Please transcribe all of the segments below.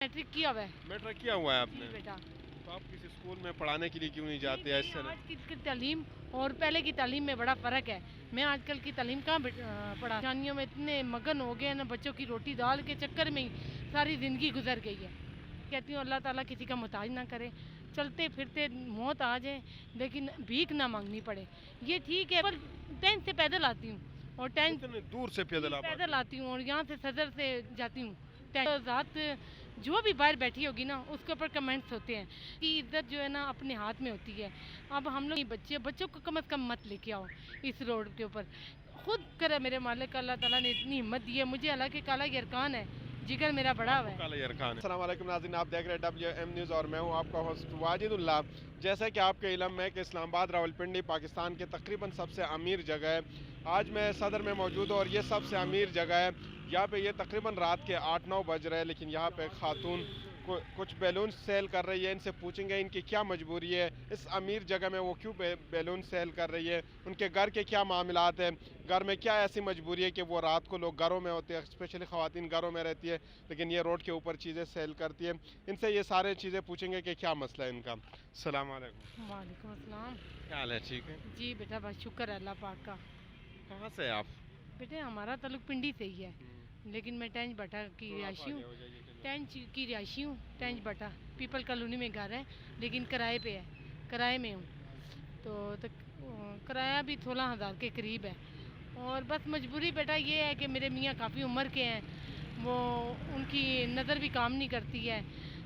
Matric किया हुआ है। मैट्रिक किया हुआ है आपने? जी बेटा। तो आप किसी स्कूल में पढ़ाने के लिए क्यों नहीं जाते ऐसे? आज की तालीम और पहले की तालीम में बड़ा फ़र्क है। मैं आजकल की तालीम कहाँ परेशानियों में इतने मगन हो गए हैं ना, बच्चों की रोटी दाल के चक्कर में ही सारी ज़िंदगी गुजर गई है। कहती हूँ अल्लाह ताला किसी का मोहताज ना करे, चलते फिरते मौत आ जाए लेकिन भीख ना मांगनी पड़े। ये ठीक है, पर टेंथ से पैदल आती हूँ और टेंथ इतने दूर से पैदल आती हूँ और यहाँ से सदर से जाती हूँ। तो रात जो भी बाहर बैठी होगी ना उसके ऊपर कमेंट्स होते हैं कि इज्जत जो है ना अपने हाथ में होती है। अब हम लोग बच्चों को कम से कम मत लेके आओ इस रोड के ऊपर। खुद करे मेरे मालिक अल्लाह ताला ने इतनी हिम्मत दी है मुझे, हालांकि काला यरकान है, जिगर मेरा बड़ा हुआ है। अस्सलाम वालेकुम नाज़रीन, आप देख रहे हैं WM न्यूज़ और मैं हूं आपका होस्ट वाजिदुल्लाह। जैसा कि आपके इल्म है कि इस्लामाबाद रावलपिंडी पाकिस्तान के तकरीबन सबसे अमीर जगह है। आज मैं सदर में मौजूद हूँ और ये सबसे अमीर जगह है। यहाँ पे ये तकरीबन रात के 8-9 बज रहे हैं, लेकिन यहाँ पे खातून कुछ बैलून सेल कर रही है। इनसे पूछेंगे इनकी क्या मजबूरी है, इस अमीर जगह में वो क्यों बैलून सेल कर रही है, उनके घर के क्या मामलात हैं, घर में क्या ऐसी मजबूरी है कि वो रात को लोग घरों में होते हैं, स्पेशली ख़वातीन घरों में रहती है लेकिन ये रोड के ऊपर चीज़ें सेल करती है। इनसे ये सारे चीज़ें पूछेंगे कि क्या मसला है इनका। अस्सलाम वालेकुम। वालेकुम अस्सलाम। क्या हाल है? ठीक है जी बेटा, बस शुक्र है अल्लाह पाक का। कहाँ से है आप? बेटे हमारा ताल्लुक पिंडी से ही है, लेकिन मैं टेंच बटा की रिहायशी हूँ। टेंच की रिहायशी हूँ, टेंच बटा पीपल कॉलोनी में घर है लेकिन किराए पे है, किराए में हूँ। तो किराया भी 16,000 के करीब है। और बस मजबूरी बेटा ये है कि मेरे मियाँ काफ़ी उम्र के हैं, वो उनकी नज़र भी काम नहीं करती है,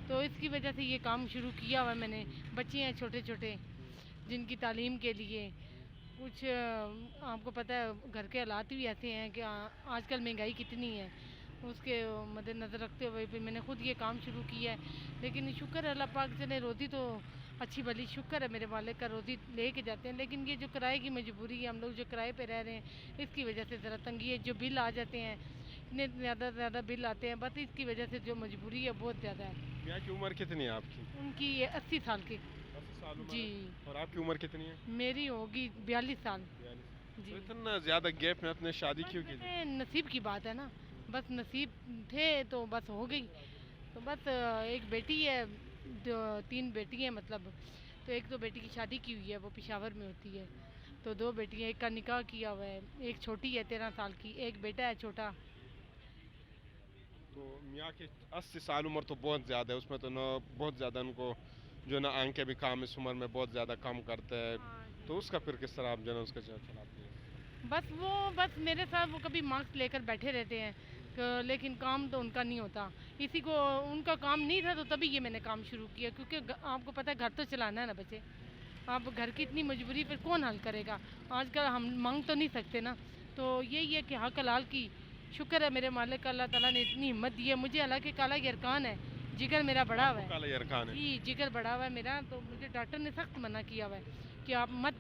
तो इसकी वजह से ये काम शुरू किया हुआ मैंने। बच्चे हैं छोटे छोटे जिनकी तालीम के लिए कुछ आपको पता है घर के हालात भी ऐसे हैं कि आजकल महंगाई कितनी है, उसके मद्देनज़र रखते हुए फिर मैंने ख़ुद ये काम शुरू किया है। लेकिन शुक्र है अल्लाह पाक चले, रोज़ी तो अच्छी भली शुक्र है मेरे मालिक का, रोज़ी ले के जाते हैं। लेकिन ये जो किराए की मजबूरी है, हम लोग जो किराए पे रह रहे हैं, इसकी वजह से ज़रा तंगी है। जो बिल आ जाते हैं इतने ज़्यादा से ज़्यादा बिल आते हैं, बस इसकी वजह से जो मजबूरी है बहुत ज़्यादा है। मियाँ की उम्र कितनी है आपकी? उनकी ये 80 साल की। 80 साल उम्र जी। और आपकी उम्र कितनी है? मेरी होगी 42 साल। 42। जी। तो इतना ज़्यादा गैप में आपने शादी क्यों की? नसीब की बात है ना, बस नसीब थे तो बस हो गई। तो बस एक बेटी है, 3 बेटी हैं मतलब। तो एक तो बेटी की शादी की हुई है, वो पेशावर में होती है। तो 2 बेटियां, एक का निकाह किया हुआ है, एक छोटी है 13 साल की, एक बेटा है छोटा। तो मियाँ की 80 साल उम्र तो बहुत ज़्यादा है, उसमें तो ना बहुत ज़्यादा उनको जो ना आंखें भी काम इस उम्र में बहुत ज़्यादा कम करते हैं। तो उसका फिर किस तरह आप जो है उसका चलाती है? बस मेरे साथ वो कभी मार्क्स लेकर बैठे रहते हैं, लेकिन काम तो उनका नहीं होता। इसी को उनका काम नहीं था तो तभी ये मैंने काम शुरू किया, क्योंकि आपको पता है घर तो चलाना है ना बच्चे। अब घर की इतनी मजबूरी फिर कौन हल करेगा, आजकल हम मांग तो नहीं सकते ना। तो यही है कि हक हलाल की शुक्र है मेरे मालिक अल्लाह ताला ने इतनी हिम्मत दी है मुझे, हालांकि काला यरकान है, जिगर मेरा बड़ा हुआ है। काला यरकान है? जी, जिगर बड़ा हुआ है मेरा, तो मुझे डॉक्टर ने सख्त मना किया हुआ है कि आप मत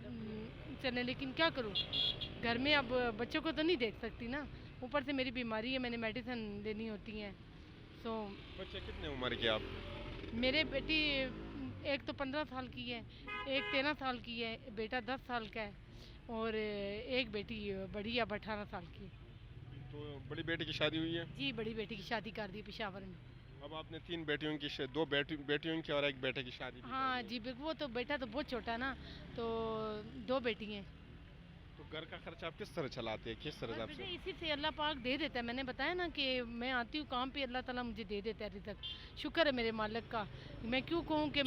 चलें, लेकिन क्या करूँ, घर में अब बच्चों को तो नहीं देख सकती ना, ऊपर से मेरी बीमारी है, मैंने मेडिसिन लेनी होती हैं। सो बच्चे कितने उम्र के आप? मेरे बेटी एक तो 15 साल की है, एक 13 साल की है, बेटा 10 साल का है और एक बेटी बड़ी है 18 साल की। तो बड़ी बेटी की शादी हुई है? जी, बड़ी बेटी की शादी कर दी पेशावर में। अब आपने 3 बेटियों की 2 बेटियों की और एक बेटे की शादी भी हाँ कर दी जी बिल्कुल, वो तो बेटा तो बहुत छोटा ना, तो 2 बेटी हैं। तो घर का खर्चा आप किस तरह चलाते हैं, किस तरह बेटे से? इसी से अल्लाह पाक दे देता है, मैंने बताया ना कि मैं आती हूँ काम पे, अल्लाह ताला मुझे दे देता है रिज़्क़। शुक्र है मेरे मालिक का। मैं क्यों कहूँ कि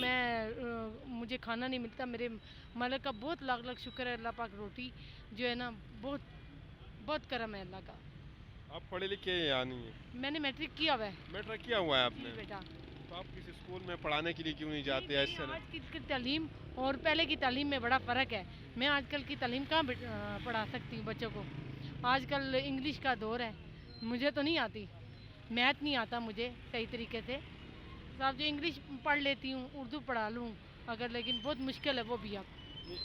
मुझे खाना नहीं मिलता, मेरे मालिक का बहुत लाख लाख शुक्र है। अल्लाह पाक रोटी जो है ना बहुत बहुत करम है अल्लाह का। आप पढ़े लिखे या नहीं है? मैंने मैट्रिक किया हुआ है। मैट्रिक किया हुआ है आपने? जी बेटा। तो आप किसी स्कूल में पढ़ाने के लिए क्यों नहीं जाते ऐसे? आज की तालीम और पहले की तालीम में बड़ा फ़र्क है। मैं आजकल की तालीम कहाँ पढ़ा सकती हूँ बच्चों को। आजकल इंग्लिश का दौर है, मुझे तो नहीं आती, मैथ नहीं आता मुझे सही तरीके से। साहब जो इंग्लिश पढ़ लेती हूँ, उर्दू पढ़ा लूँ अगर, लेकिन बहुत मुश्किल है वो भी। अब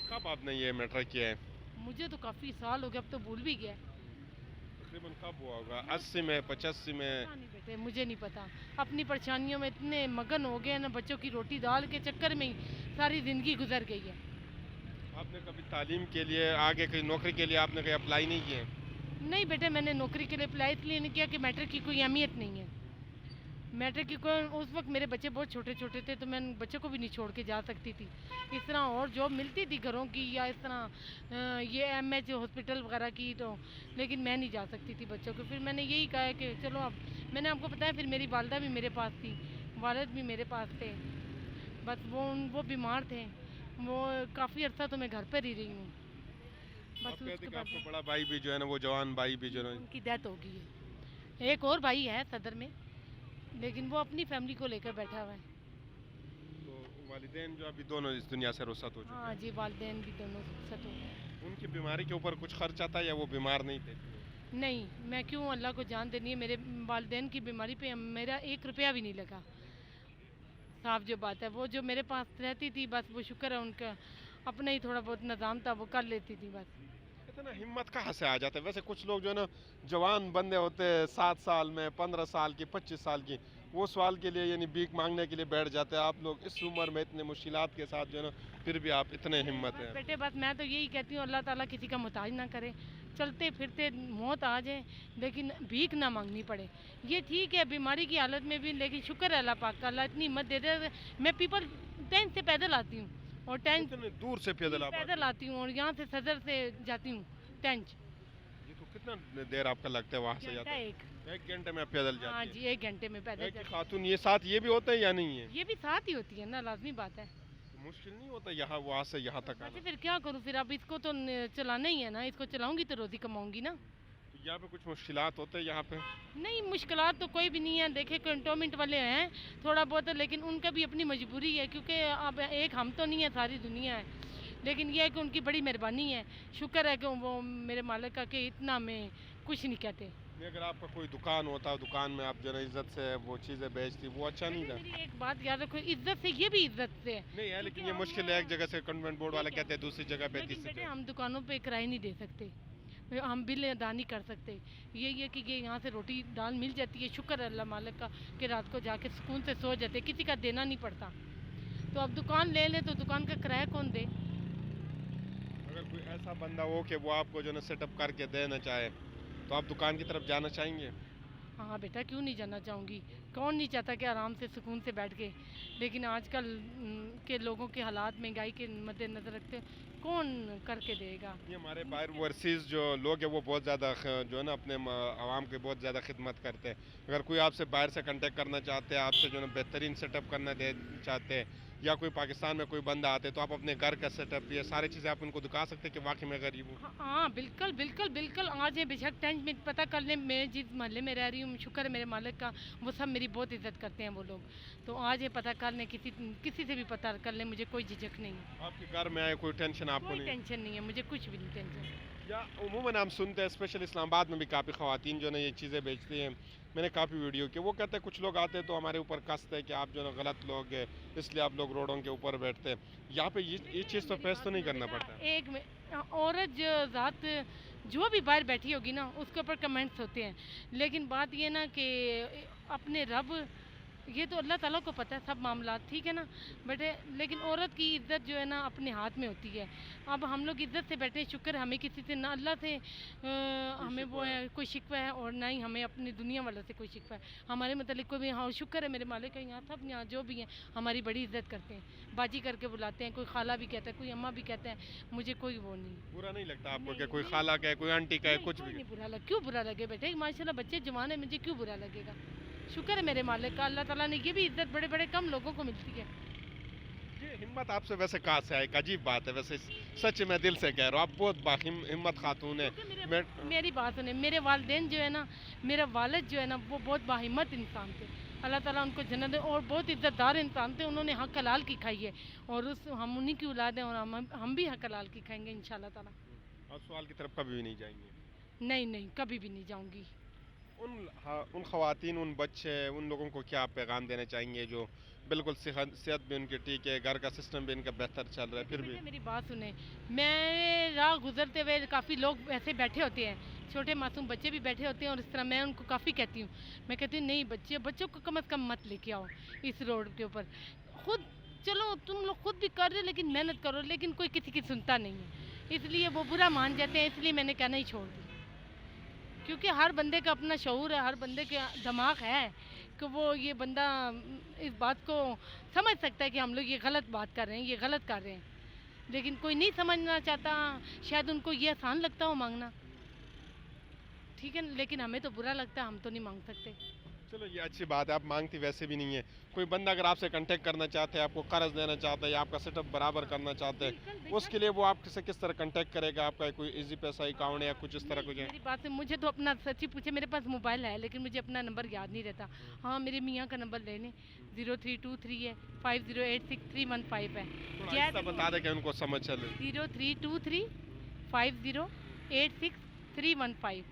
कब आपने ये मैट्रिक किया है? मुझे तो काफ़ी साल हो गए, अब तो भूल भी गया। तकरीबन कब हुआ होगा? 80 में, 85 में? नहीं बेटे मुझे नहीं पता, अपनी परेशानियों में इतने मगन हो गए हैं ना, बच्चों की रोटी दाल के चक्कर में ही सारी ज़िंदगी गुजर गई है। आपने कभी तालीम के लिए आगे कहीं नौकरी के लिए आपने कहीं अप्लाई नहीं किया? नहीं बेटे, मैंने नौकरी के लिए अप्लाई इसलिए नहीं किया कि मैट्रिक की कोई अहमियत नहीं है। میٹرک کی کوئی اس وقت میرے بچے بہت چھوٹے چھوٹے تھے تو میں ان بچوں کو بھی نہیں چھوڑ کے جا سکتی تھی. اس طرح اور جاب ملتی تھی گھروں کی یا اس طرح یہ ایم ایچ ہاسپٹل وغیرہ کی تو, لیکن میں نہیں جا سکتی تھی بچوں کو. پھر میں نے یہی کہا کہ چلو اب میں نے آپ کو بتایا پھر میری والدہ بھی میرے پاس تھی, والد بھی میرے پاس تھے, بس وہ بیمار تھے, وہ کافی عرصہ تو میں گھر پر ہی رہی ہوں. بس اس کے بعد آپ کا بڑا بھائی بھی جو ہے نا, وہ جوان بھائی بھی جو ہے ان کی ڈیتھ ہو گئی ہے. ایک اور بھائی ہے صدر میں, لیکن وہ اپنی فیملی کو لے کر بیٹھا ہوا ہے. تو والدین جو ابھی دونوں اس دنیا سے رخصت ہو چکے ہیں. ہاں جی, والدین بھی دونوں رخصت ہو گئے. ان کی بیماری کے اوپر کچھ خرچ آتا ہے یا وہ بیمار نہیں تھے؟ نہیں, میں کیوں اللہ کو جان دینی ہے, میرے والدین کی بیماری پہ میرا 1 روپیہ بھی نہیں لگا. صاف جو بات ہے, وہ جو میرے پاس رہتی تھی بس وہ شکر ہے ان کا اپنا ہی تھوڑا بہت نظام تھا وہ کر لیتی تھی بس. اتنا ہمت کہاں سے آ جاتا ہے؟ ویسے کچھ لوگ جو ہے نا جوان بندے ہوتے ہیں 7 سال میں, 15 سال کی, 25 سال کی, وہ سوال کے لیے یعنی بھیک مانگنے کے لیے بیٹھ جاتے ہیں. آپ لوگ اس عمر میں اتنے مشکلات کے ساتھ جو ہے نا پھر بھی آپ اتنے ہمت ہیں. بیٹے بس میں تو یہی کہتی ہوں اللہ تعالیٰ کسی کا محتاج نہ کرے, چلتے پھرتے موت آ جائے لیکن بھیک نہ مانگنی پڑے. یہ ٹھیک ہے بیماری کی حالت میں بھی, لیکن شکر ہے اللہ پاک کا, اللہ اتنی ہمت دے دے. میں پیپل ٹینٹ سے پیدل آتی ہوں اور ٹینٹ اتنے دور سے پیدل آتی ہوں اور یہاں سے صدر سے جاتی ہوں ٹینٹ. یہ تو کتنا دیر آپ کا لگتا ہے وہاں سے جاتا ہے؟ 1 گھنٹے میں پیدل جاتی ہے؟ ہاں جی, 1 گھنٹے میں پیدل ایک جاتی. خاتون یہ ساتھ یہ بھی ہوتا ہے یا نہیں ہے؟ یہ بھی ساتھ ہی ہوتی ہے نا, لازمی بات ہے. مشکل نہیں ہوتا یہاں وہاں سے یہاں تک آنا؟ اچھا پھر کیا کروں, پھر اب اس کو تو چلانا ہی ہے نا, اس کو چلاؤں گی تو روزی کماؤں گی نا. یہاں پہ کچھ مشکلات ہوتے ہیں یہاں پہ؟ نہیں, مشکلات تو کوئی بھی نہیں ہے. دیکھیں کنٹونمنٹ والے ہیں تھوڑا بہت, لیکن ان کا بھی اپنی مجبوری ہے کیونکہ اب ایک ہم تو نہیں ہے, ساری دنیا ہے. لیکن یہ ہے کہ ان کی بڑی مہربانی ہے, شکر ہے کہ وہ میرے مالک کا کہ اتنا میں کچھ نہیں کہتے. اگر آپ کا کوئی دکان ہوتا, دکان میں آپ جو ہے عزت سے وہ چیزیں بیچتی, وہ اچھا نہیں تھا؟ میری ایک بات یاد رکھو, عزت سے, یہ بھی عزت سے نہیں ہے لیکن یہ مشکل ہے, ایک جگہ سے کنٹونمنٹ بورڈ والے کہتے ہیں دوسری جگہ پہ لیکن بیٹے ہم دکانوں پہ کرایہ نہیں دے سکتے, ہم بل ادا نہیں کر سکتے. یہ کہ یہاں سے روٹی دال مل جاتی ہے, شکر ہے اللہ مالک کا کہ رات کو جا کے سکون سے سو جاتے, کسی کا دینا نہیں پڑتا. تو اب دکان لے لیں تو دکان کا کرایہ کون دے؟ اگر کوئی ایسا بندہ ہو کہ وہ آپ کو جو ہے سیٹ اپ کر کے دینا چاہے تو آپ دکان کی طرف جانا چاہیں گے؟ ہاں بیٹا, کیوں نہیں جانا چاہوں گی, کون نہیں چاہتا کہ آرام سے سکون سے بیٹھ کے. لیکن آج کل کے لوگوں کے حالات مہنگائی کے مد نظر رکھتے کون کر کے دے گا. یہ ہمارے باہر ورسیز جو لوگ ہیں وہ بہت زیادہ جو ہے نا اپنے عوام کی بہت زیادہ خدمت کرتے ہیں. اگر کوئی آپ سے باہر سے کنٹیکٹ کرنا چاہتے ہیں, آپ سے جو ہے نا بہترین سیٹ اپ کرنا چاہتے ہیں, یا کوئی پاکستان میں کوئی بندہ آتے تو آپ اپنے گھر کا سیٹ اپ, یہ ساری چیزیں آپ ان کو دکھا سکتے ہیں کہ واقعی میں غریب ہوں. ہاں بالکل بالکل بالکل, آج بے شک ٹینٹ میں پتہ کر لیں, میں جس محلے میں رہ رہی ہوں شکر ہے میرے مالک کا, وہ سب میری بہت عزت کرتے ہیں وہ لوگ. تو آج یہ پتہ کر لیں, کسی سے بھی پتہ کر لیں, مجھے کوئی جھجک نہیں. آپ کے گھر میں آئے کوئی ٹینشن آپ کو کوئی نہیں؟ ٹینشن نہیں ہے مجھے, کچھ بھی نہیں ٹینشن. یا عموماً ہم سنتے ہیں اسپیشل اسلام آباد میں بھی کافی خواتین جو ہے نا یہ چیزیں بیچتی ہیں. میں نے کافی ویڈیو کی, وہ کہتے ہیں کچھ لوگ آتے ہیں تو ہمارے اوپر کستے ہیں کہ آپ جو ہے نا غلط لوگ ہیں, اس لیے آپ لوگ روڈوں کے اوپر بیٹھتے ہیں. یہاں پہ یہ چیز تو فیس تو نہیں کرنا پڑتا. ایک عورت جو ذات جو بھی باہر بیٹھی ہوگی نا اس کے اوپر کمنٹس ہوتے ہیں, لیکن بات یہ نا کہ اپنے رب, یہ تو اللہ تعالیٰ کو پتہ ہے سب معاملات, ٹھیک ہے نا بیٹے. لیکن عورت کی عزت جو ہے نا اپنے ہاتھ میں ہوتی ہے. اب ہم لوگ عزت سے بیٹھے, شکر ہمیں کسی سے نہ اللہ سے ہمیں وہ ہے کوئی شکوہ ہے, اور نہ ہی ہمیں اپنی دنیا والوں سے کوئی شکوہ ہے. ہمارے متعلق کوئی بھی, ہاں شکر ہے میرے مالک کا, یہاں سب یہاں جو بھی ہیں ہماری بڑی عزت کرتے ہیں, باجی کر کے بلاتے ہیں. کوئی خالہ بھی کہتا ہے, کوئی اماں بھی کہتا ہے, مجھے کوئی وہ نہیں. برا نہیں لگتا آپ کو کہ کوئی خالہ کا ہے, کوئی آنٹی کا ہے, کچھ بھی؟ نہیں برا لگے, کیوں برا لگے بیٹے, ماشاء اللہ بچے جوان ہیں, مجھے کیوں برا لگے گا. شکر ہے میرے مالک کا, اللہ تعالیٰ نے یہ بھی عزت بڑے بڑے کم لوگوں کو ملتی ہے. یہ ہمت آپ سے ویسے کہاں سے آئے؟ ایک عجیب بات ہے ویسے, سچ میں دل سے کہہ رہا ہوں, آپ بہت ہمت خاتون ہیں. میری بات سنیں, میرے والدین جو ہے نا, میرا والد جو ہے نا وہ بہت باہمت انسان تھے, اللہ تعالیٰ ان کو جنت دے, اور بہت عزت دار انسان تھے. انہوں نے حق حلال کی کھائی ہے, اور ہم انہی کی اولاد ہیں, اور ہم بھی حق حلال کی کھائیں گے انشاءاللہ تعالیٰ. آپ سوال کی طرف کبھی بھی نہیں جائیں گے؟ نہیں نہیں, کبھی بھی نہیں جاؤں گی. ان خواتین, ان بچے, ان لوگوں کو کیا آپ پیغام دینا چاہیں گے جو بالکل صحت بھی ان کی ٹھیک ہے, گھر کا سسٹم بھی ان کا بہتر چل رہا ہے, پھر بھی؟ میری بات سنیں, میں راہ گزرتے ہوئے کافی لوگ ایسے بیٹھے ہوتے ہیں, چھوٹے معصوم بچے بھی بیٹھے ہوتے ہیں, اور اس طرح میں ان کو کافی کہتی ہوں, میں کہتی ہوں نہیں بچوں کو کم از کم مت لے کے آؤ اس روڈ کے اوپر. خود چلو تم لوگ خود بھی کر رہے لیکن محنت کرو, لیکن کوئی کسی کی سنتا نہیں ہے, اس لیے وہ برا مان جاتے ہیں. اس لیے میں نے کہنا ہی چھوڑ دی, کیونکہ ہر بندے کا اپنا شعور ہے, ہر بندے کا دماغ ہے, कि वो ये बंदा इस बात को समझ सकता है कि हम लोग ये गलत बात कर रहे हैं, ये गलत कर रहे हैं, लेकिन कोई नहीं समझना चाहता, शायद उनको ये आसान लगता हो मांगना, ठीक है, लेकिन हमें तो बुरा लगता है, हम तो नहीं मांग सकते। चलो ये अच्छी बात है, आप मांगती वैसे भी नहीं है। कोई बंदा अगर आपसे कांटेक्ट करना चाहते हैं, आपको कर्ज देना चाहता है या आपका सेटअप बराबर करना चाहते हैं, उसके लिए वो आपसे किस तरह कांटेक्ट करेगा? आपका कोई इजी पैसा अकाउंट या कुछ इस तरह कुछ है? मेरी बात है, मुझे तो अपना सच्ची पूछे, मेरे पास मोबाइल है लेकिन मुझे अपना नंबर याद नहीं रहता। हाँ, मेरे मियाँ का नंबर ले लें, 0323 है 5086 315 है। थोड़ा ऐसा बता दें कि उनको समझ चले। 0323 5086 315।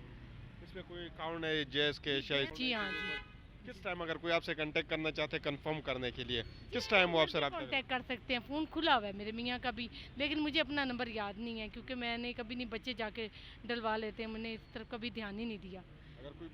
इसमें कोई अकाउंट है जैस के शायद? जी हाँ जी। किस टाइम अगर कोई आपसे कांटेक्ट करना चाहते हैं कंफर्म करने के लिए, किस टाइम वो आपसे रब्ता कांटेक्ट कर सकते हैं, फ़ोन खुला हुआ है मेरे मियाँ का भी, लेकिन मुझे अपना नंबर याद नहीं है क्योंकि मैंने कभी नहीं, बच्चे जाके डलवा लेते हैं, मैंने इस तरफ कभी ध्यान ही नहीं दिया। अगर कोई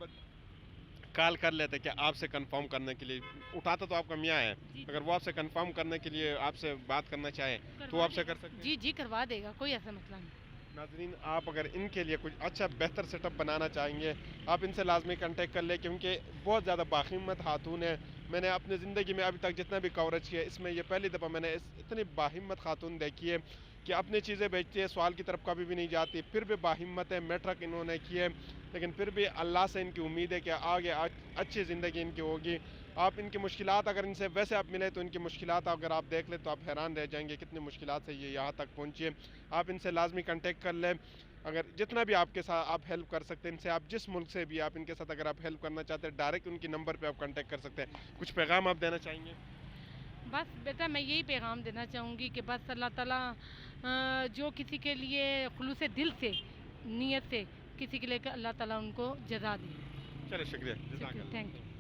कॉल कर लेते क्या आपसे कंफर्म करने के लिए, उठाता तो आपका मियाँ है, अगर वो आपसे कंफर्म करने के लिए आपसे बात करना चाहे तो आपसे कर सकते हैं? जी जी करवा देगा, कोई ऐसा मसला नहीं। नाज़रीन, आप अगर इनके लिए कुछ अच्छा बेहतर सेटअप बनाना चाहेंगे, आप इनसे लाजमी कांटेक्ट कर लें क्योंकि बहुत ज़्यादा बाहिम्मत खातून है। मैंने अपनी ज़िंदगी में अभी तक जितना भी कवरेज किया, इसमें ये पहली दफ़ा मैंने इतनी बाहिम्मत खातून देखी है कि अपनी चीज़ें बेचती है, सवाल की तरफ कभी भी नहीं जाती, फिर भी बाहिम्मत है, मेट्रक इन्होंने की है, लेकिन फिर भी अल्लाह से इनकी उम्मीद है कि आगे अच्छी ज़िंदगी इनकी होगी। आप इनकी मुश्किलात अगर इनसे वैसे आप मिले तो इनकी मुश्किलात अगर आप देख लें तो आप हैरान रह जाएंगे कितनी मुश्किलात से ये यहाँ तक पहुँची है। आप इनसे लाजमी कांटेक्ट कर लें, अगर जितना भी आपके साथ आप हेल्प कर सकते हैं इनसे, आप जिस मुल्क से भी आप इनके साथ अगर आप हेल्प करना चाहते हैं, डायरेक्ट उनकी नंबर पे आप कांटेक्ट कर सकते हैं। कुछ पैगाम आप देना चाहेंगे? बस बेटा, मैं यही पैगाम देना चाहूँगी कि बस अल्लाह ताला जो किसी के लिए खुलूस दिल से, नीयत से किसी के लिए अल्लाह ताला उनको जज़ा दे। चलिए, शुक्रिया, थैंक यू।